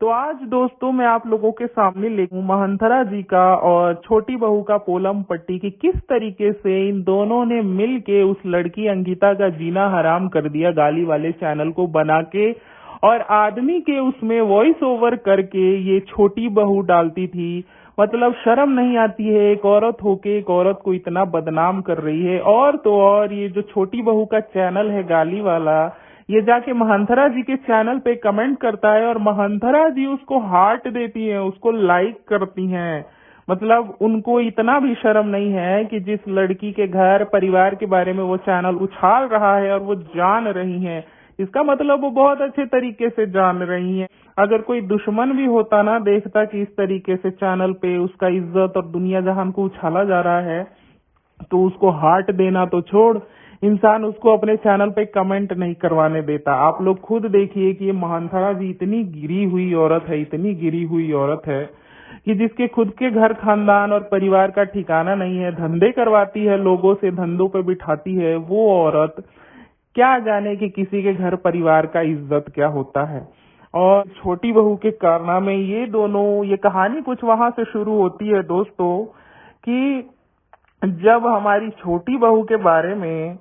तो आज दोस्तों मैं आप लोगों के सामने लेकर महंथरा जी का और छोटी बहू का पोलम पट्टी की किस तरीके से इन दोनों ने मिल के उस लड़की अंकिता का जीना हराम कर दिया गाली वाले चैनल को बना के, और आदमी के उसमें वॉइस ओवर करके ये छोटी बहू डालती थी। मतलब शर्म नहीं आती है, एक औरत होके एक औरत को इतना बदनाम कर रही है। और तो और ये जो छोटी बहू का चैनल है गाली वाला, ये जाके महंथरा जी के चैनल पे कमेंट करता है और महंथरा जी उसको हार्ट देती हैं, उसको लाइक करती हैं। मतलब उनको इतना भी शर्म नहीं है कि जिस लड़की के घर परिवार के बारे में वो चैनल उछाल रहा है और वो जान रही हैं, इसका मतलब वो बहुत अच्छे तरीके से जान रही हैं। अगर कोई दुश्मन भी होता ना, देखता कि इस तरीके से चैनल पे उसका इज्जत और दुनिया जहान को उछाला जा रहा है, तो उसको हार्ट देना तो छोड़, इंसान उसको अपने चैनल पे कमेंट नहीं करवाने देता। आप लोग खुद देखिए कि ये महंथरा जी इतनी गिरी हुई औरत है, इतनी गिरी हुई औरत है कि जिसके खुद के घर खानदान और परिवार का ठिकाना नहीं है, धंधे करवाती है, लोगों से धंधों पे बिठाती है। वो औरत क्या जाने कि किसी के घर परिवार का इज्जत क्या होता है। और छोटी बहू के कारनामे, ये दोनों, ये कहानी कुछ वहां से शुरू होती है दोस्तों कि जब हमारी छोटी बहू के बारे में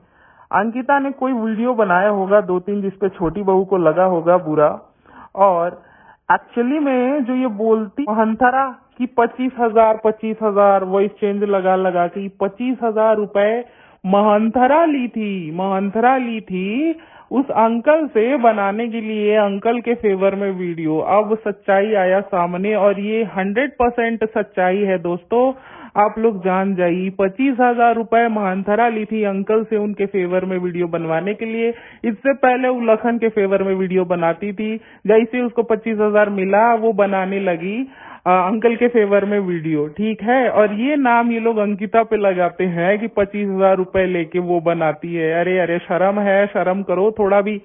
अंकिता ने कोई वीडियो बनाया होगा 2-3, जिसपे छोटी बहू को लगा होगा बुरा। और एक्चुअली में जो ये बोलती महंथरा की 25,000 वॉइस चेंज लगा लगा के 25,000 रुपए महंथरा ली थी उस अंकल से बनाने के लिए, अंकल के फेवर में वीडियो। अब सच्चाई आया सामने और ये 100% सच्चाई है दोस्तों। आप लोग जान जाइए, 25,000 रुपए महंथरा ली थी अंकल से उनके फेवर में वीडियो बनवाने के लिए। इससे पहले वो लखन के फेवर में वीडियो बनाती थी। जैसे उसको 25,000 मिला, वो बनाने लगी अंकल के फेवर में वीडियो, ठीक है। और ये नाम ये लोग अंकिता पे लगाते हैं कि 25,000 रुपए लेके वो बनाती है। अरे अरे, शर्म है, शर्म करो थोड़ा भी।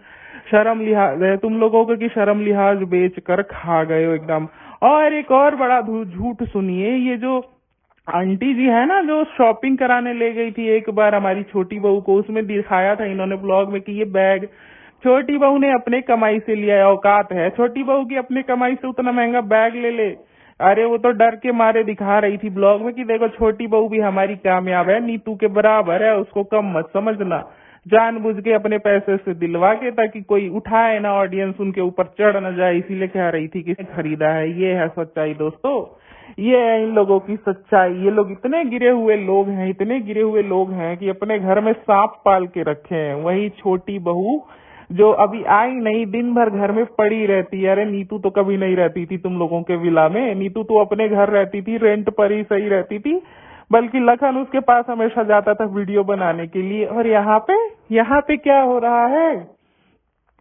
शर्म लिहाज है तुम लोगों को कि शर्म लिहाज बेच कर खा गए हो एकदम। और एक और बड़ा झूठ सुनिए, ये जो आंटी जी है ना, जो शॉपिंग कराने ले गई थी एक बार हमारी छोटी बहू को, उसमें दिखाया था इन्होंने ब्लॉग में कि ये बैग छोटी बहू ने अपने कमाई से लिया है। औकात है छोटी बहू की अपने कमाई से उतना महंगा बैग ले ले? अरे वो तो डर के मारे दिखा रही थी ब्लॉग में कि देखो छोटी बहू भी हमारी कामयाब है, नीतू के बराबर है, उसको कम मत समझना। जानबूझ के अपने पैसे से दिलवा के, ताकि कोई उठाए ना, ऑडियंस उनके ऊपर चढ़ न जाए, इसीलिए कह रही थी कि खरीदा है। ये है सच्चाई दोस्तों, ये है इन लोगों की सच्चाई। ये लोग इतने गिरे हुए लोग हैं, इतने गिरे हुए लोग हैं कि अपने घर में सांप पाल के रखे हैं। वही छोटी बहू जो अभी आई नहीं, दिन भर घर में पड़ी रहती है। अरे नीतू तो कभी नहीं रहती थी तुम लोगों के विला में, नीतू तो अपने घर रहती थी, रेंट पर ही सही रहती थी। बल्कि लखन उसके पास हमेशा जाता था वीडियो बनाने के लिए। और यहाँ पे क्या हो रहा है?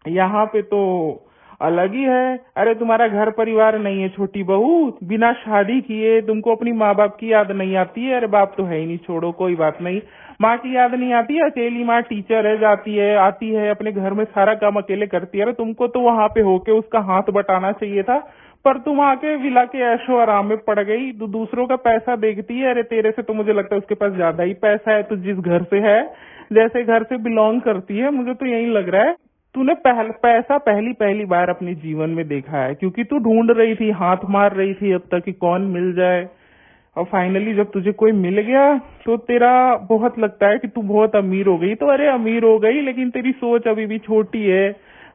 यहाँ पे तो अलग ही है। अरे तुम्हारा घर परिवार नहीं है छोटी बहू, बिना शादी किए तुमको अपनी माँ बाप की याद नहीं आती है? अरे बाप तो है ही नहीं, छोड़ो कोई बात नहीं। माँ की याद नहीं आती है? अकेली माँ टीचर है, जाती है आती है, अपने घर में सारा काम अकेले करती है। अरे तुमको तो वहां पे होके उसका हाथ बटाना चाहिए था, पर तुम आके विला के ऐशो आराम में पड़ गई। दूसरों का पैसा देखती है। अरे तेरे से तो मुझे लगता है उसके पास ज्यादा ही पैसा है, तो जिस घर से है, जैसे घर से बिलोंग करती है, मुझे तो यही लग रहा है तूने पैसा पहली बार अपने जीवन में देखा है, क्योंकि तू ढूंढ रही थी, हाथ मार रही थी अब तक कि कौन मिल जाए। और फाइनली जब तुझे कोई मिल गया तो तेरा बहुत लगता है कि तू बहुत अमीर हो गई। तो अरे अमीर हो गई, लेकिन तेरी सोच अभी भी छोटी है।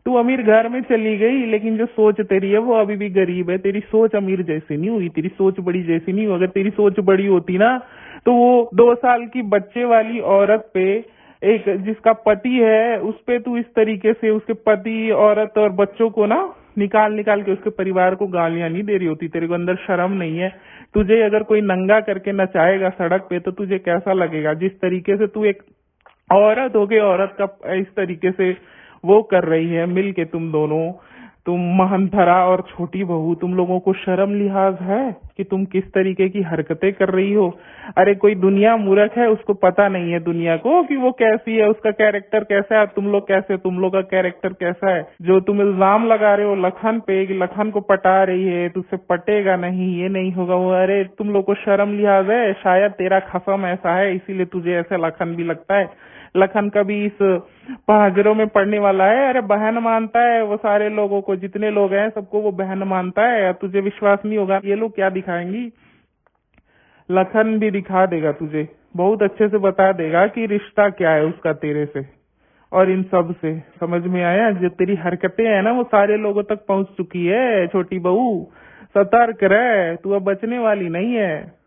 तू अमीर घर में चली गई, लेकिन जो सोच तेरी है वो अभी भी गरीब है। तेरी सोच अमीर जैसी नहीं हुई, तेरी सोच बड़ी जैसी नहीं हुई। अगर तेरी सोच बड़ी होती ना, तो वो 2 साल की बच्चे वाली औरत पे, एक जिसका पति है, उस पे तू इस तरीके से उसके पति, औरत और बच्चों को ना निकाल निकाल के उसके परिवार को गालियां नहीं दे रही होती। तेरे को अंदर शर्म नहीं है? तुझे अगर कोई नंगा करके नचाएगा सड़क पे तो तुझे कैसा लगेगा? जिस तरीके से तू एक औरत हो के औरत का इस तरीके से वो कर रही है मिल के, तुम दोनों, तुम महंथरा और छोटी बहू, तुम लोगों को शर्म लिहाज है? कि तुम किस तरीके की हरकतें कर रही हो। अरे कोई दुनिया मूर्ख है, उसको पता नहीं है दुनिया को कि वो कैसी है, उसका कैरेक्टर कैसा है, तुम लोग कैसे, तुम लोग का कैरेक्टर कैसा है। जो तुम इल्जाम लगा रहे हो लखन पे कि लखन को पटा रही है, तुझसे पटेगा नहीं, ये नहीं होगा वो, अरे तुम लोग को शर्म लिहाज है, शायद तेरा खसम ऐसा है इसीलिए तुझे ऐसा लखन भी लगता है। लखन कभी इस पहाजरों में पड़ने वाला है। अरे बहन मानता है वो सारे लोगों को, जितने लोग हैं सबको वो बहन मानता है। तुझे विश्वास नहीं होगा, ये लोग क्या दिखाएंगी, लखन भी दिखा देगा तुझे, बहुत अच्छे से बता देगा कि रिश्ता क्या है उसका तेरे से और इन सब से। समझ में आया? जो तेरी हरकतें है ना वो सारे लोगों तक पहुंच चुकी है। छोटी बहू सतर्क रह, तू अब बचने वाली नहीं है।